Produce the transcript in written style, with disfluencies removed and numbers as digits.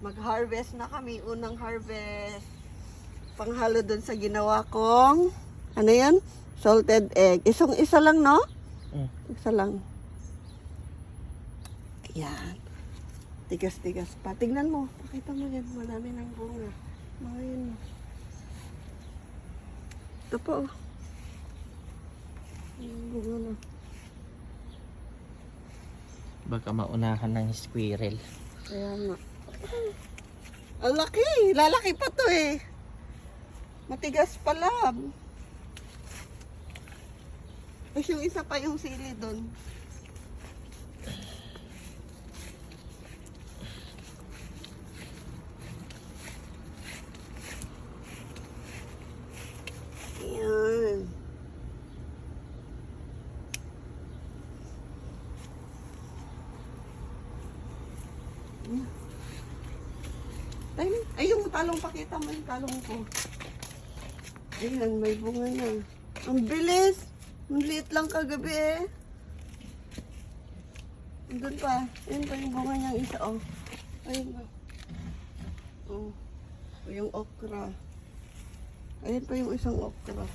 Mag-harvest na kami. Unang harvest. Panghalo dun sa ginawa kong, ano yan? Salted egg. Isa lang, no? Isa lang. Yan. Tigas-tigas pa. Tignan mo. Pakita mo yan. Marami ng bunga. Mga yun. Ito po. Bunga na. Baka maunahan ng squirrel. Kaya nga. Ang laki. Lalaki pa to eh. Matigas pala. Tapos yung isa pa yung sili doon. Ayan. Ay, yung talong, pakita mo yung talong ko. Ayan, may bunga na. Ang bilis. Ang liit lang kagabi eh. Andun pa. Ayun pa yung bunga niyang isa, oh. Ayun pa. Oh. Yung okra. Ayun pa yung isang okra.